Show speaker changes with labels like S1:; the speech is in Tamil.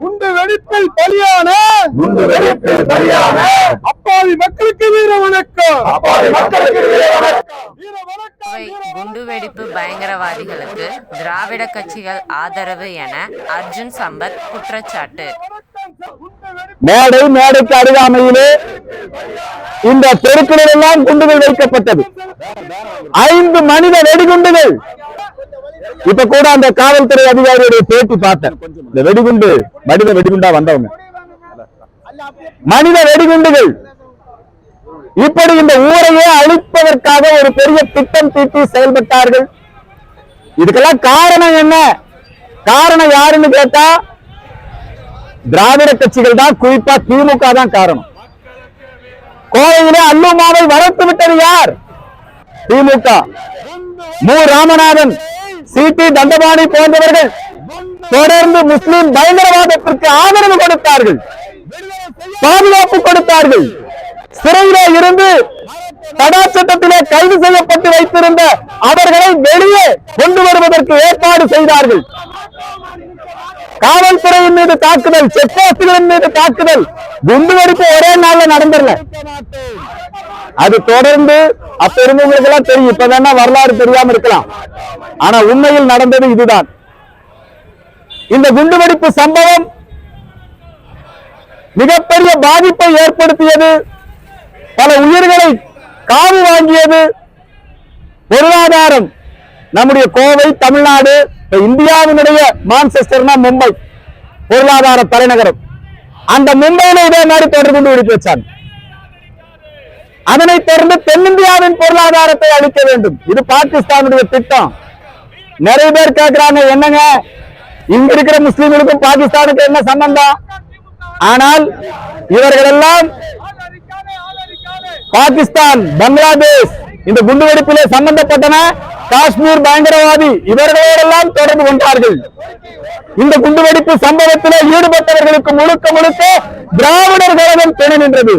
S1: குண்டு வெடிப்பில் பலியான அப்பாவி மக்களுக்கு வீர வணக்கம்.
S2: குண்டுவெடிப்பு பயங்கரவாதிகளுக்கு திராவிட கட்சிகள் ஆதரவு என அர்ஜுன் சம்பத் குற்றச்சாட்டு.
S3: மேடைக்கு அருகாமையிலே இந்த தெருக்களில் எல்லாம் குண்டுகள் வைக்கப்பட்டது. 5 மனித வெடிகுண்டுகள். இப்ப கூட அந்த காவல்துறை அதிகாரியுடைய பேட்டி பார்த்தேன். இந்த வெடிகுண்டு மனித வெடிகுண்டா வந்தவங்க மனித வெடிகுண்டுகள். இப்படி இந்த ஊரையே அழிப்பதற்காக ஒரு பெரிய திட்டம் தீட்டி செயல்பட்டார்கள். இதுக்கெல்லாம் காரணம் என்ன? காரணம் யாருன்னு கேட்டா திராவிட கட்சிகள் தான், குறிப்பா திமுக தான் காரணம். கோவையிலே அல்லுமாவை வளர்த்து விட்டது யார்? திமுக. மு. ராமநாதன், சி.டி. தண்டபாணி போன்றவர்கள் தொடர்ந்து முஸ்லிம் பயங்கரவாதத்திற்கு ஆதரவு கொடுத்தார்கள், பாதுகாப்பு கொடுத்தார்கள். சிறையிலே இருந்து தடா சட்டத்திலே கைது செய்யப்பட்டு வைத்திருந்த அவர்களை வெளியே கொண்டு வருவதற்கு ஏற்பாடு செய்தார்கள். காவல்துறையின் மீது தாக்குதல், செக் போஸ்டுகளின் மீது தாக்குதல், குண்டுவெடிப்பு ஒரே நாள்ல நடந்துடல. அது தொடர்ந்து அப்ப இருந்தவங்களுக்கு எல்லாம் தெரியும். இப்ப வேணா வரலாறு தெரியாம இருக்கலாம், ஆனா உண்மையில் நடந்தது இதுதான். இந்த குண்டுவெடிப்பு சம்பவம் மிகப்பெரிய பாதிப்பை ஏற்படுத்தியது, பல உயிர்களை காவு வாங்கியது. பொருளாதாரம், நம்முடைய கோவை, தமிழ்நாடு, இந்தியாவினுடைய மான்செஸ்டர்னா மும்பை பொருளாதார தலைநகரம். அந்த மும்பையில இதே மாதிரி தொடர்பு கொண்டு வெடித்து வச்சாங்க. அதனைத் தொடர்ந்து தென்னிந்தியாவின் பொருளாதாரத்தை அளிக்க வேண்டும். இது பாகிஸ்தானுடைய திட்டம். நிறைய பேர் கேட்கிறாங்க, என்னங்க இங்க இருக்கிற முஸ்லிம்களுக்கும் பாகிஸ்தானுக்கு என்ன சம்பந்தம்? ஆனால் இவர்கள் எல்லாம் பாகிஸ்தான், பங்களாதேஷ் இந்த குண்டுவெடிப்பிலே சம்பந்தப்பட்டன. காஷ்மீர் பயங்கரவாதி இவர்களோடெல்லாம் தொடர்பு கொண்டார்கள். இந்த குண்டுவெடிப்பு சம்பவத்திலே ஈடுபட்டவர்களுக்கு முழுக்க திராவிடர் கழகம் துணை நின்றது.